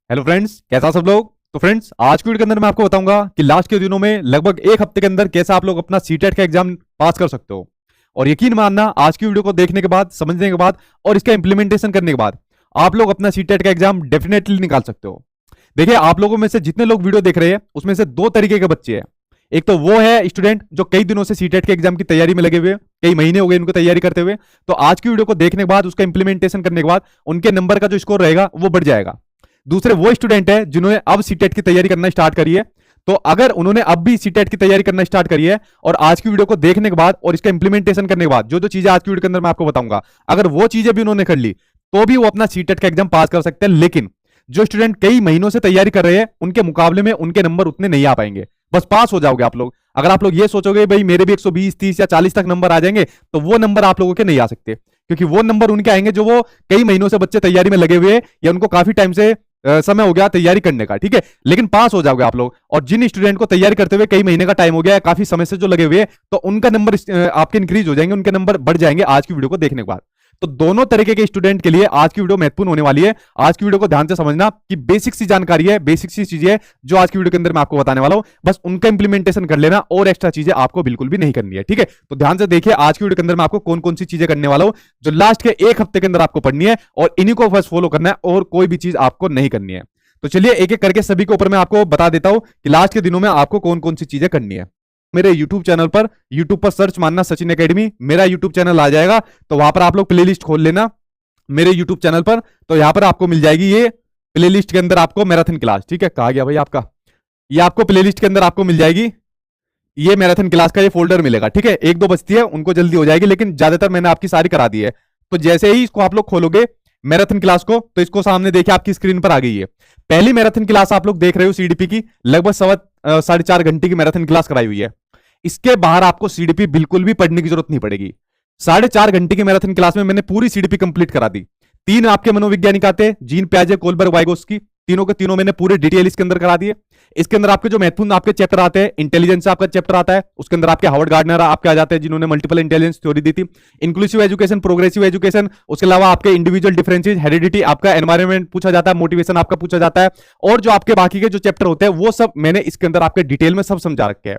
Hello friends, कैसा सब लोग। तो फ्रेंड्स, आज की वीडियो के अंदर मैं आपको बताऊंगा कि लास्ट के दिनों में लगभग एक हफ्ते के अंदर कैसे आप लोग अपना सीटेट का एग्जाम पास कर सकते हो। और यकीन मानना, आज की वीडियो को देखने के बाद, समझने के बाद और इसका इंप्लीमेंटेशन करने के बाद आप लोग अपना सीटेट का एग्जाम डेफिनेटली निकाल सकते हो। देखिए, आप लोगों में से जितने लोग वीडियो देख रहे हैं उसमें से दो तरीके के बच्चे हैं। एक तो वो है स्टूडेंट जो कई दिनों से सीटेट के एग्जाम की तैयारी में लगे हुए, कई महीने हो गए उनको तैयारी करते हुए। तो आज की वीडियो को देखने के बाद, उसका इंप्लीमेंटेशन करने के बाद उनके नंबर का जो स्कोर रहेगा वो बढ़ जाएगा। दूसरे वो स्टूडेंट है जिन्होंने अब सीटेट की तैयारी करना स्टार्ट करी है। तो अगर उन्होंने अब भी सीटेट की तैयारी करना स्टार्ट करी है और आज की वीडियो को देखने के बाद और इसका इंप्लीमेंटेशन करने के बाद जो जो चीजें आज की वीडियो के अंदर मैं आपको बताऊंगा, अगर वो चीजें भी उन्होंने कर ली तो भी वो अपना सीटेट का एग्जाम पास कर सकते हैं। लेकिन जो स्टूडेंट कई महीनों से तैयारी कर रहे हैं उनके मुकाबले में उनके नंबर उतने नहीं आ पाएंगे। बस पास हो जाओगे आप लोग। अगर आप लोग ये सोचोगे भाई मेरे भी 120, 30 या 40 तक नंबर आ जाएंगे, तो वो नंबर आप लोगों के नहीं आ सकते, क्योंकि वो नंबर उनके आएंगे जो वो कई महीनों से बच्चे तैयारी में लगे हुए हैं या उनको काफी टाइम से समय हो गया तैयारी करने का। ठीक है, लेकिन पास हो जाओगे आप लोग। और जिन स्टूडेंट को तैयारी करते हुए कई महीने का टाइम हो गया है, काफी समय से जो लगे हुए हैं, तो उनका नंबर आपके इंक्रीज हो जाएंगे, उनके नंबर बढ़ जाएंगे आज की वीडियो को देखने के बाद। तो दोनों तरीके के स्टूडेंट के लिए आज की वीडियो महत्वपूर्ण होने वाली है। आज की वीडियो को ध्यान से समझना कि बेसिक सी जानकारी है, बेसिक सी चीजें है जो आज की वीडियो के अंदर मैं आपको बताने वाला हूं। बस उनका इंप्लीमेंटेशन कर लेना और एक्स्ट्रा चीजें आपको बिल्कुल भी नहीं करनी है। ठीक है, तो ध्यान से देखिए आज की वीडियो के अंदर मैं आपको कौन कौन सी चीजें करने वाला हूं जो लास्ट के एक हफ्ते के अंदर आपको पढ़नी है, और इन्हीं को बस फॉलो करना है और कोई भी चीज आपको नहीं करनी है। तो चलिए एक एक करके सभी के ऊपर मैं आपको बता देता हूं कि लास्ट के दिनों में आपको कौन कौन सी चीजें करनी है। मेरे YouTube चैनल पर, YouTube पर सर्च मानना सचिन एकेडमी, मेरा YouTube चैनल आ जाएगा। तो वहां पर आप लोग प्लेलिस्ट खोल लेना मेरे YouTube चैनल पर। तो यहां पर आपको मिल जाएगी ये प्लेलिस्ट के अंदर आपको मैराथन क्लास। ठीक है, कहा गया भाई आपका, ये आपको प्लेलिस्ट के अंदर आपको मिल जाएगी। ये मैराथन क्लास का ये फोल्डर मिलेगा। ठीक है, एक दो बचती है, उनको जल्दी हो जाएगी, लेकिन ज्यादातर मैंने आपकी सारी करा दी है। तो जैसे ही इसको आप लोग खोलोगे मैराथन क्लास को, तो इसको सामने देखिए आपकी स्क्रीन पर आ गई है। पहली मैराथन क्लास आप लोग देख रहे हो सीडीपी की, लगभग 4.5 घंटे की मैराथन क्लास कराई हुई है। इसके बाहर आपको सीडीपी बिल्कुल भी पढ़ने की जरूरत नहीं पड़ेगी। 4.5 घंटे की मैराथन क्लास में मैंने पूरी सीडीपी कंप्लीट करा दी। 3 आपके मनोवैज्ञानिक आते हैं, जीन, प्याजे, कोलबर्ग, वाइगोस्की, तीनों के तीनों मैंने पूरे डिटेल इसके अंदर करा दिए। इसके अंदर आपके जो महत्वपूर्ण आपके चैप्टर आते हैं, इंटेलिजेंस आपका चैप्टर आता है, उसके अंदर आपके हार्वर्ड गार्डनर आपके आ जाते हैं जिन्होंने मल्टीपल इंटेलिजेंस थ्योरी दी थी। इंक्लूसिव एजुकेशन, प्रोग्रेसिव एजुकेशन, उसके अलावा आपके इंडिविजुअल डिफरेंसेस, हेरिडिटी, आपका एनवायरमेंट पूछा जाता है, मोटिवेशन आपका पूछा जाता है, और जो आपके बाकी के जो चैप्टर होते हैं वो सब मैंने इसके अंदर आपके डिटेल में सब समझा रखे हैं।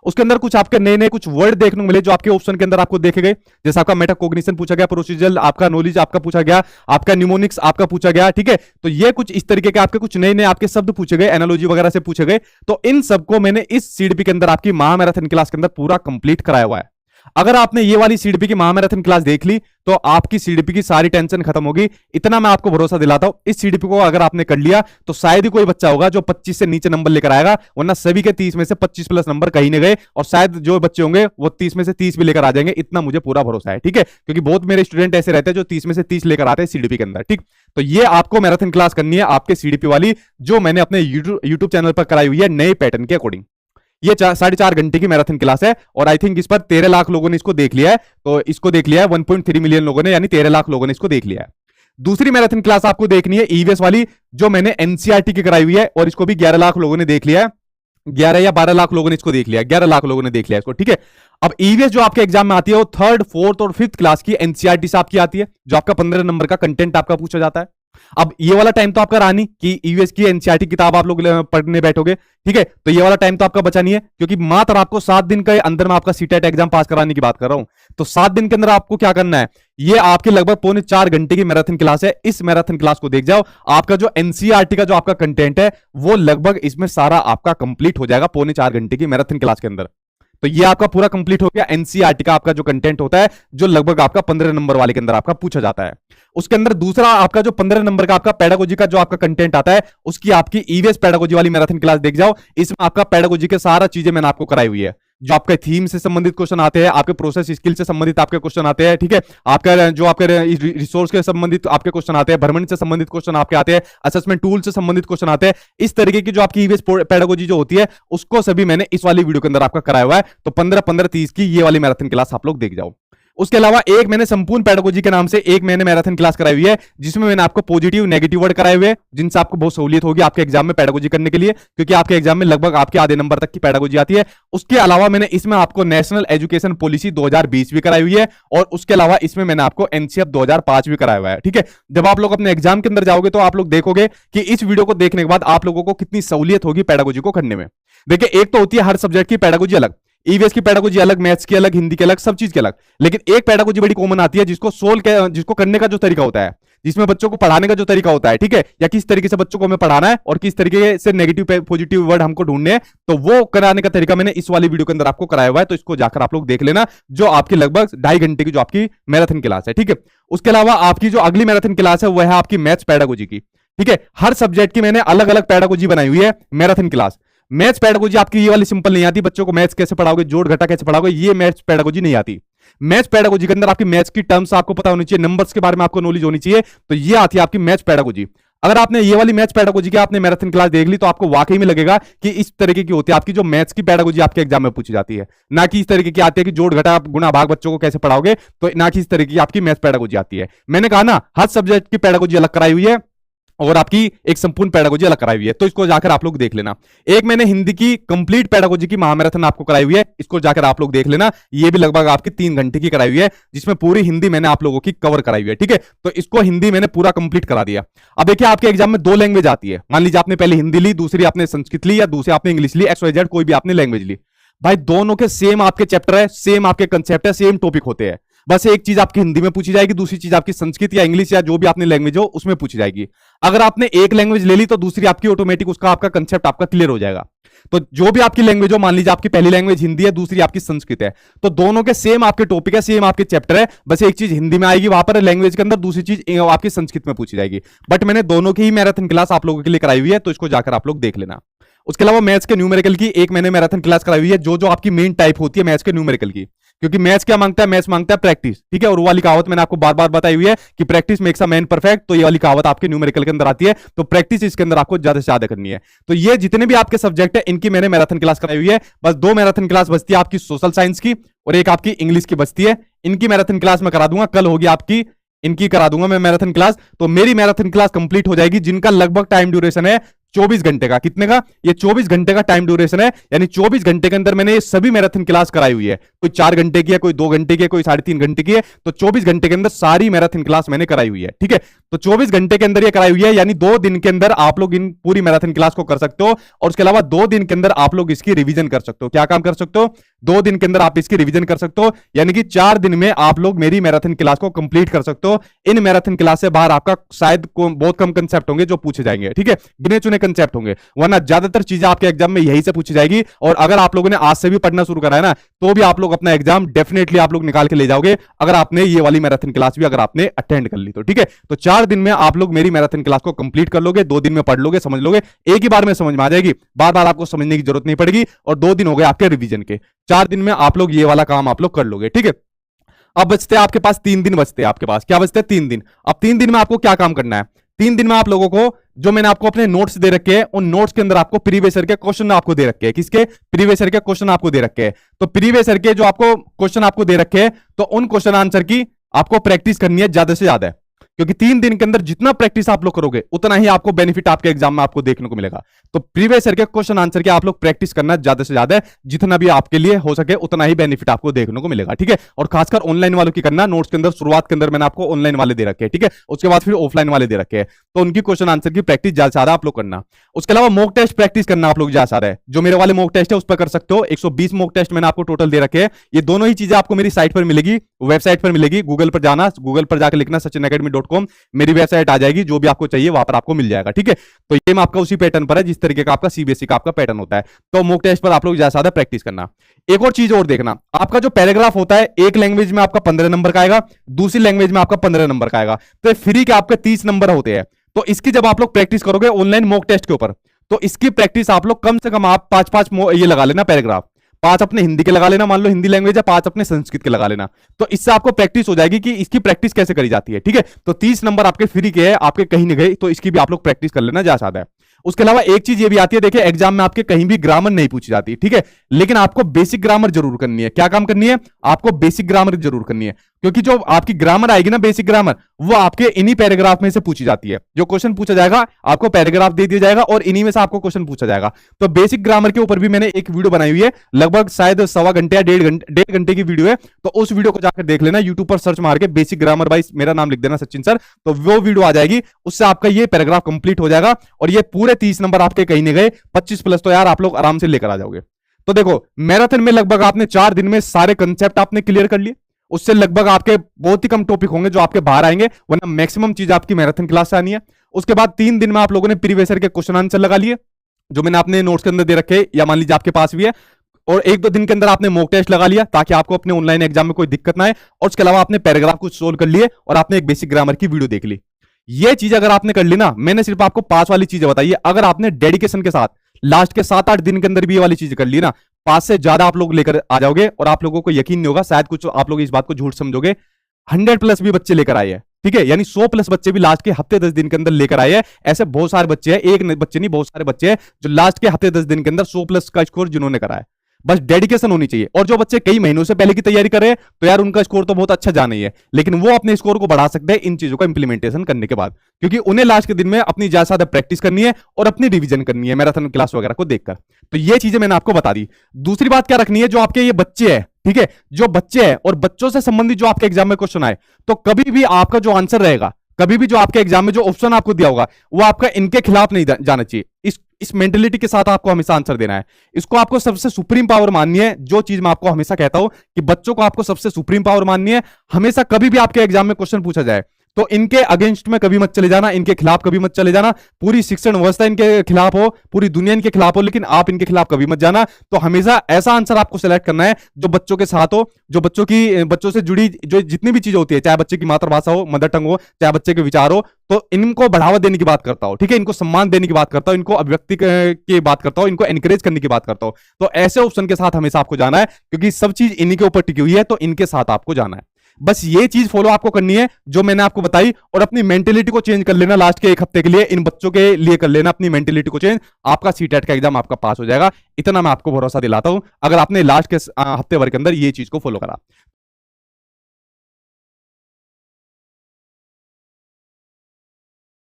उसके अंदर कुछ आपके नए नए कुछ वर्ड देखने को मिले जो आपके ऑप्शन के अंदर आपको देखे गए, जैसे आपका मेटाकोग्निशन पूछा गया, प्रोसीजरल आपका नॉलेज आपका पूछा गया, आपका न्यूमोनिक्स आपका पूछा गया। ठीक है, तो ये कुछ इस तरीके के आपके कुछ नए नए आपके शब्द पूछे गए, एनालॉजी वगैरह से पूछे गए। तो इन सबको मैंने इस सीडीपी के अंदर आपकी महामैराथन क्लास के अंदर पूरा कंप्लीट कराया हुआ है। अगर आपने ये वाली सीडीपी की महामैराथन क्लास देख ली तो आपकी सीडीपी की सारी टेंशन खत्म होगी। इतना मैं आपको भरोसा दिलाता हूं, इस सीडीपी को अगर आपने कर लिया तो शायद ही कोई बच्चा होगा जो 25 से नीचे नंबर लेकर आएगा, वरना सभी के 30 में से 25 प्लस नंबर कहीं नहीं गए, और शायद जो बच्चे होंगे वो 30 में से 30 भी लेकर आ जाएंगे। इतना मुझे पूरा भरोसा है। ठीक है, क्योंकि बहुत मेरे स्टूडेंट ऐसे रहते हैं जो 30 में से 30 लेकर आते हैं सीडीपी के अंदर। ठीक, तो ये आपको मैराथन क्लास करनी है आपके सीडीपी वाली, जो मैंने अपने यूट्यूब चैनल पर कराई हुई है नए पैटर्न के अकॉर्डिंग। ये 4.5 घंटे की मैराथन क्लास है, और आई थिंक इस पर 13 लाख लोगों ने इसको देख लिया है। तो इसको देख लिया है 1.3 मिलियन लोगों ने, यानी 13 लाख लोगों ने इसको देख लिया है। दूसरी मैराथन क्लास आपको देखनी है ईवीएस वाली, जो मैंने एनसीईआरटी की कराई हुई है, और इसको भी 11 लाख लोगों ने देख लिया है। 11 या 12 लाख लोगों ने इसको देख लिया, 11 लाख लोगों ने देख लिया इसको। ठीक है, अब ईवीएस जो आपके एग्जाम में आती है वो 3rd, 4th और 5th क्लास की एनसीईआरटी से आपकी आती है, जो आपका 15 नंबर का कंटेंट आपका पूछा जाता है। अब ये वाला टाइम तो आपका रहा नहीं कि ईवीएस की एनसीईआरटी किताब आप लोग पढ़ने बैठोगे। ठीक है, तो ये वाला टाइम तो आपका बचा नहीं है, क्योंकि मात्र आपको 7 दिन के अंदर में आपका सीटेट एग्जाम पास कराने की बात कर रहा हूं। तो 7 दिन के अंदर आपको क्या करना है, ये आपके लगभग 3.25 घंटे की मैराथन क्लास है। इस मैराथन क्लास को देख जाओ, आपका जो एनसीईआरटी का जो आपका कंटेंट है वो लगभग इसमें सारा आपका कंप्लीट हो जाएगा 3.25 घंटे की मैराथन क्लास के अंदर। तो ये आपका पूरा कंप्लीट हो गया एनसीईआरटी का आपका जो कंटेंट होता है, जो लगभग आपका 15 नंबर वाले के अंदर आपका पूछा जाता है। उसके अंदर दूसरा आपका जो 15 नंबर का आपका पेडागोजी का जो आपका कंटेंट आता है, उसकी आपकी ईवीएस पेडागोजी वाली मैराथन क्लास देख जाओ। इसमें आपका पेडागोजी के सारा चीजें मैंने आपको कराई हुई है, जो आपके थीम से संबंधित क्वेश्चन आते हैं, आपके प्रोसेस स्किल से संबंधित आपके क्वेश्चन आते हैं। ठीक है, आपका जो आपके रिसोर्स के संबंधित आपके क्वेश्चन आते हैं, भ्रमण से संबंधित क्वेश्चन आपके आते हैं, असेसमेंट टूल से संबंधित क्वेश्चन आते हैं। इस तरीके की जो आपकी ईवीएस पेडागोजी जो होती है, उसको सभी मैंने इस वाली वीडियो के अंदर आपका कराया हुआ है। तो 15, 15, 30 की ये वाली मैराथन क्लास आप लोग देख जाओ। उसके अलावा एक मैंने संपूर्ण पेडागोजी के नाम से एक मैंने मैराथन क्लास कराई हुई है, जिसमें मैंने आपको पॉजिटिव नेगेटिव वर्ड कराए हुए हैं, जिनसे आपको बहुत सहूलियत होगी आपके एग्जाम में पेडागोजी करने के लिए, क्योंकि आपके एग्जाम में लगभग आपके आधे नंबर तक की पेडागोजी आती है। उसके अलावा मैंने इसमें आपको नेशनल एजुकेशन पॉलिसी 2020 भी कराई हुई है, और उसके अलावा इसमें मैंने आपको एनसीएफ 2005 भी कराया हुआ है। ठीक है, जब आप लोग अपने एग्जाम के अंदर जाओगे तो आप लोग देखोगे कि इस वीडियो को देखने के बाद आप लोगों को कितनी सहूलियत होगी पेडागोजी को करने में। देखिए, एक तो होती है हर सब्जेक्ट की पेडागोजी अलग, ईवीएस की पेडागोजी अलग, मैथ्स की अलग, हिंदी की अलग, सब चीज की अलग, लेकिन एक पेडागोजी बड़ी कॉमन आती है जिसको करने का जो तरीका होता है, जिसमें बच्चों को पढ़ाने का जो तरीका होता है, ठीक है, या किस तरीके से बच्चों को हमें पढ़ाना है और किस तरीके से नेगेटिव पॉजिटिव वर्ड हमको ढूंढने हैं, तो वो कराने का तरीका मैंने इस वाली वीडियो के अंदर आपको कराया हुआ है। तो इसको जाकर आप लोग देख लेना, जो आपकी लगभग 2.5 घंटे की जो आपकी मैराथन क्लास है। ठीक है, उसके अलावा आपकी जो अगली मैराथन क्लास है वो है आपकी मैथ्स पेडागोजी की। ठीक है, हर सब्जेक्ट की मैंने अलग अलग पेडागोजी बनाई हुई है मैराथन क्लास। मैथ्स पेडागोजी आपकी ये वाली सिंपल नहीं आती, बच्चों को मैथ्स कैसे पढ़ाओगे, जोड़ घटा कैसे पढ़ाओगे, ये मैथ्स पेडागोजी नहीं आती। मैथ्स पेडागोजी के अंदर आपकी मैथ्स की टर्म्स आपको पता होनी चाहिए, नंबर्स के बारे में आपको नॉलेज होनी चाहिए, तो ये आती है आपकी मैथ्स पेडागोजी। अगर आपने ये वाली मैथ्स पेडागोजी की आपने मैराथन क्लास देख ली तो आपको वाकई में लगेगा कि इस तरीके की होती है आपकी जो मैथ्स की पेडागोजी आपके एग्जाम में पूछी जाती है, ना कि इस तरीके की आती है कि जोड़ घटा गुणा भाग बच्चों को कैसे पढ़ाओगे, तो ना कि इस तरीके की आपकी मैथ्स पेडागोजी आती है। मैंने कहा ना, हर सब्जेक्ट की पेडागोजी अलग कराई हुई है और आपकी एक संपूर्ण पेडागोजी अलग कराई हुई है, तो इसको जाकर आप लोग देख लेना। एक मैंने हिंदी की कंप्लीट पेडागोजी की महामैराथन आपको कराई हुई है, इसको जाकर आप लोग देख लेना। ये भी लगभग आपकी 3 घंटे की कराई हुई है, जिसमें पूरी हिंदी मैंने आप लोगों की कवर कराई हुई है। ठीक है, तो इसको हिंदी मैंने पूरा कंप्लीट करा दिया। अब देखिए, आपके एग्जाम में 2 लैंग्वेज आती है, मान लीजिए आपने पहले हिंदी ली, दूसरी आपने संस्कृत ली, या दूसरी आपने इंग्लिश ली, XYZ कोई भी आपने लैंग्वेज ली। भाई दोनों के सेम आपके चैप्टर है, सेम आपके कंसेप्ट है, सेम टॉपिक होते हैं, बस एक चीज आपकी हिंदी में पूछी जाएगी, दूसरी चीज आपकी संस्कृत या इंग्लिश या जो भी आपने लैंग्वेज हो उसमें पूछी जाएगी। अगर आपने एक लैंग्वेज ले ली तो दूसरी आपकी ऑटोमेटिक उसका आपका कंसेप्ट आपका क्लियर हो जाएगा। तो जो भी आपकी लैंग्वेज हो, मान लीजिए आपकी पहली लैंग्वेज हिंदी है, दूसरी आपकी संस्कृत है, तो दोनों के सेम आपके टॉपिक है, सेम आपके चैप्टर है, बस एक चीज हिंदी में आएगी वहां पर लैंग्वेज के अंदर, दूसरी चीज आपकी संस्कृत में पूछी जाएगी। बट मैंने दोनों की ही मैराथन क्लास आप लोगों के लिए कराई हुई है, तो इसको जाकर आप लोग देख लेना। उसके अलावा मैथ्स के न्यूमेरिकल की एक मैंने मैराथन क्लास कराई हुई है, जो आपकी मेन टाइप होती है मैथ्स के न्यूमेरिकल की, क्योंकि मैथ्स क्या मांगता है, मैथ्स मांगता है प्रैक्टिस। ठीक है, और वो वाली कहावत मैंने आपको बार बार बताई हुई है कि practice makes a man perfect, तो ये वाली कहावत आपके न्यूमेरिकल के अंदर आती है, तो प्रैक्टिस इसके अंदर आपको ज्यादा से ज्यादा करनी है। तो ये जितने भी आपके सब्जेक्ट है इनकी मैंने मैराथन क्लास कराई हुई है। बस 2 मैराथन क्लास बचती है आपकी सोशल साइंस की, और एक आपकी इंग्लिश की बचती है। इनकी मैराथन क्लास मैं करा दूंगा, कल होगी आपकी, इनकी करा दूंगा मैं मैराथन क्लास। तो मेरी मैराथन क्लास कंप्लीट हो जाएगी, जिनका लगभग टाइम ड्यूरेशन है 24 घंटे का। कितने का? ये 24 घंटे का टाइम ड्यूरेशन है, यानी 24 घंटे के अंदर मैंने ये सभी मैराथन क्लास कराई हुई है। कोई 4 घंटे की है, कोई 2 घंटे की है, कोई 3.5 घंटे की है, तो 24 घंटे के अंदर सारी मैराथन क्लास मैंने कराई हुई है। ठीक है, तो 24 घंटे के अंदर ये कराई हुई है, यानी 2 दिन के अंदर आप लोग इन पूरी मैराथन क्लास को कर सकते हो। और उसके अलावा 2 दिन के अंदर आप लोग इसकी रिवीजन कर सकते हो। क्या काम कर सकते हो? 2 दिन के अंदर आप इसकी रिवीजन कर सकते हो, यानी कि 4 दिन में आप लोग मेरी मैराथन क्लास को कंप्लीट कर सकते हो। इन मैराथन क्लास से बाहर आपका शायद बहुत कम कंसेप्ट होंगे जो पूछे जाएंगे। ठीक है, गिने चुने कंसेप्ट होंगे, वरना ज्यादातर चीजें आपके एग्जाम में यही से पूछी जाएगी। और अगर आप लोगों ने आज से भी पढ़ना शुरू करा है ना, तो भी आप लोग अपना एग्जाम डेफिनेटली आप लोग निकाल के ले जाओगे, अगर आपने ये वाली मैराथन क्लास भी अगर आपने अटेंड कर ली तो। ठीक है, तो 4 दिन में आप लोग मेरी मैराथन क्लास को कंप्लीट कर लोगे, 2 दिन में पढ़ लोगे, समझ लोगे, एक ही बार में समझ में आ जाएगी, बार बार आपको समझने की जरूरत नहीं पड़ेगी। और 2 दिन हो गए आपके रिवीजन के, 4 दिन में आप लोग ये वाला काम आप लोग कर लोगे। ठीक है, अब बचते हैं आपके पास 3 दिन बचते हैं आपके पास। क्या बचते हैं? 3 दिन। अब 3 दिन में आपको क्या काम करना है? 3 दिन में आप लोगों को जो मैंने आपको अपने नोट्स दे रखे हैं, उन नोट्स के अंदर आपको प्रीवियस ईयर के क्वेश्चन आपको दे रखे हैं। किसके? प्रीवियस ईयर के क्वेश्चन आपको दे रखे हैं। तो प्रीवियस ईयर के जो आपको क्वेश्चन आपको दे रखे हैं, तो उन क्वेश्चन आंसर की आपको प्रैक्टिस करनी है ज्यादा से ज्यादा, क्योंकि 3 दिन के अंदर जितना प्रैक्टिस आप लोग करोगे उतना ही आपको बेनिफिट आपके एग्जाम में आपको देखने को मिलेगा। तो प्रीवियस ईयर के क्वेश्चन आंसर के आप लोग प्रैक्टिस करना ज्यादा से ज्यादा, जितना भी आपके लिए हो सके उतना ही बेनिफिट आपको देखने को मिलेगा। ठीक है, और खासकर ऑनलाइन वालों की करना, नोट्स के अंदर शुरुआत के अंदर मैंने आपको ऑनलाइन वाले दे रखे हैं। ठीक है, उसके बाद फिर ऑफलाइन वाले दे रखे हैं, तो उनकी क्वेश्चन आंसर की प्रैक्टिस ज्यादा से ज्यादा आप लोग करना। उसके अलावा मॉक टेस्ट प्रैक्टिस करना आप लोग ज्यादा से ज्यादा, जो मेरे वाले मॉक टेस्ट है उस पर कर सकते हो। 120 मॉक टेस्ट मैंने आपको टोटल दे रखे हैं। ये दोनों ही चीजें आपको मेरी साइट पर मिलेगी, वेबसाइट पर मिलेगी। गूगल पर जाना, गूगल पर जाकर लिखना sachinacademy.com, मेरी वेबसाइट आ जाएगी, जो भी आपको चाहिए वहां पर आपको मिल जाएगा। ठीक है, तो ये आपका उसी पैटर्न पर है जिस तरीके का आपका सीबीएसई का आपका पैटर्न होता है। तो मॉक टेस्ट पर आप लोग ज्यादा ज्यादा प्रैक्टिस करना। एक और चीज और देखना, आपका जो पैराग्राफ होता है, एक लैंग्वेज में आपका 15 नंबर का आएगा, दूसरी लैंग्वेज में आपका 15 नंबर का आएगा, तो फ्री के आपके 30 नंबर होते हैं। तो इसकी जब आप लोग प्रैक्टिस करोगे ऑनलाइन मॉक टेस्ट के ऊपर, तो इसकी प्रैक्टिस आप लोग कम से कम आप 5-5 ये लगा लेना पैराग्राफ, 5 अपने हिंदी के लगा लेना, मान लो हिंदी लैंग्वेज है, 5 अपने संस्कृत के लगा लेना। तो इससे आपको प्रैक्टिस हो जाएगी कि इसकी प्रैक्टिस कैसे करी जाती है। ठीक है, तो 30 नंबर आपके फ्री के हैं, आपके कहीं नहीं गए, तो इसकी भी आप लोग प्रैक्टिस कर लेना ज्यादा है। उसके अलावा एक चीज ये भी आती है, देखिए एग्जाम में आपके कहीं भी ग्रामर नहीं पूछी जाती, ठीक है, लेकिन आपको बेसिक ग्रामर जरूर करनी है। क्या काम करनी है? आपको बेसिक ग्रामर जरूर करनी है, क्योंकि जो आपकी ग्रामर आएगी ना, बेसिक ग्रामर, वो आपके इन्हीं पैराग्राफ में से पूछी जाती है। जो क्वेश्चन पूछा जाएगा आपको पैराग्राफ दे दिया जाएगा और इन्हीं में से आपको क्वेश्चन पूछा जाएगा। तो बेसिक ग्रामर के ऊपर भी मैंने एक वीडियो बनाई हुई है, लगभग शायद सवा घंटे या डेढ़ घंटे की वीडियो है, तो उस वीडियो को जाकर देख लेना। यूट्यूब पर सर्च मार के बेसिक ग्रामर बाई मेरा नाम लिख देना सचिन सर, तो वो वीडियो आ जाएगी, उससे आपका ये पैराग्राफ कंप्लीट हो जाएगा और ये पूरे 30 नंबर आपके कहीं नहीं गए, 25 प्लस तो यार आप लोग आराम से लेकर आ जाओगे। तो देखो मैराथन में लगभग आपने 4 दिन में सारे कंसेप्ट आपने क्लियर कर लिए, उससे लगभग आपके बहुत ही कम टॉपिक होंगे जो आपके बाहर आएंगे, वरना मैक्सिमम चीज आपकी मैराथन क्लास से आनी है। उसके बाद 3 दिन में आप लोगों ने प्रीवियस ईयर के क्वेश्चन आंसर लगा लिए, जो मैंने अपने नोट्स के अंदर दे रखे, या मान लीजिए आपके पास भी है, और 1-2 दिन के अंदर आपने मॉक टेस्ट लगा लिया ताकि आपको अपने ऑनलाइन एग्जाम में कोई दिक्कत ना आए। और उसके अलावा आपने पैराग्राफ कुछ सोल्व कर लिए और आपने एक बेसिक ग्रामर की वीडियो देख ली। ये चीज अगर आपने कर ली ना, मैंने सिर्फ आपको पास वाली चीजें बताई है, अगर आपने डेडिकेशन के साथ लास्ट के 7-8 दिन के अंदर भी ये वाली चीज कर ली ना, 5 से ज्यादा आप लोग लेकर आ जाओगे। और आप लोगों को यकीन नहीं होगा, शायद कुछ आप लोग इस बात को झूठ समझोगे, 100 प्लस भी बच्चे लेकर आए हैं, ठीक है, यानी 100 प्लस बच्चे भी लास्ट के हफ्ते 10 दिन के अंदर लेकर आए हैं। ऐसे बहुत सारे बच्चे हैं, एक बच्चे नहीं, बहुत सारे बच्चे हैं जो लास्ट के हफ्ते 10 दिन के अंदर 100 प्लस का स्कोर जिन्होंने करा है। बस डेडिकेशन होनी चाहिए। और जो बच्चे कई महीनों से पहले की तैयारी कर रहे हैं, तो यार उनका स्कोर तो बहुत अच्छा जाना ही है, लेकिन वो अपने स्कोर को बढ़ा सकते हैं इन चीजों का इंप्लीमेंटेशन करने के बाद, क्योंकि उन्हें लास्ट के दिन में अपनी ज्यादा ज्यादा प्रैक्टिस करनी है और अपनी रिवीजन करनी है मैराथन क्लास वगैरह को देखकर। तो ये चीजें मैंने आपको बता दी। दूसरी बात क्या रखनी है, जो आपके ये बच्चे हैं, ठीक है, जो बच्चे हैं और बच्चों से संबंधित जो आपके एग्जाम में क्वेश्चन आए, तो कभी भी आपका जो आंसर रहेगा, कभी भी जो आपके एग्जाम में जो ऑप्शन आपको दिया होगा, वो आपका इनके खिलाफ नहीं जाना चाहिए। इस मेंटेलिटी के साथ आपको हमेशा आंसर देना है। इसको आपको सबसे सुप्रीम पावर माननी है। जो चीज मैं आपको हमेशा कहता हूं कि बच्चों को आपको सबसे सुप्रीम पावर माननी है। हमेशा कभी भी आपके एग्जाम में क्वेश्चन पूछा जाए तो इनके अगेंस्ट में कभी मत चले जाना, इनके खिलाफ कभी मत चले जाना। पूरी शिक्षण व्यवस्था इनके खिलाफ हो, पूरी दुनिया इनके खिलाफ हो, लेकिन आप इनके खिलाफ कभी मत जाना। तो हमेशा ऐसा आंसर आपको सेलेक्ट करना है जो बच्चों के साथ हो, जो बच्चों से जुड़ी जो जितनी भी चीज होती है, चाहे बच्चे की मातृभाषा हो, मदर टंग हो, चाहे बच्चे के विचार हो, तो इनको बढ़ावा देने की बात करता हो, ठीक है, इनको सम्मान देने की बात करता हो, इनको अभिव्यक्ति की बात करता हो, इनको एनकरेज करने की बात करता हो। तो ऐसे ऑप्शन के साथ हमेशा आपको जाना है, क्योंकि सब चीज इन्हीं के ऊपर टिकी हुई है, तो इनके साथ आपको जाना है। बस ये चीज फॉलो आपको करनी है जो मैंने आपको बताई, और अपनी मेंटेलिटी को चेंज कर लेना। लास्ट के 1 हफ्ते के लिए इन बच्चों के लिए कर लेना अपनी मेंटेलिटी को चेंज, आपका सीटेट का एग्जाम आपका पास हो जाएगा। इतना मैं आपको भरोसा दिलाता हूं, अगर आपने लास्ट के हफ्ते भर के अंदर ये चीज को फॉलो करा।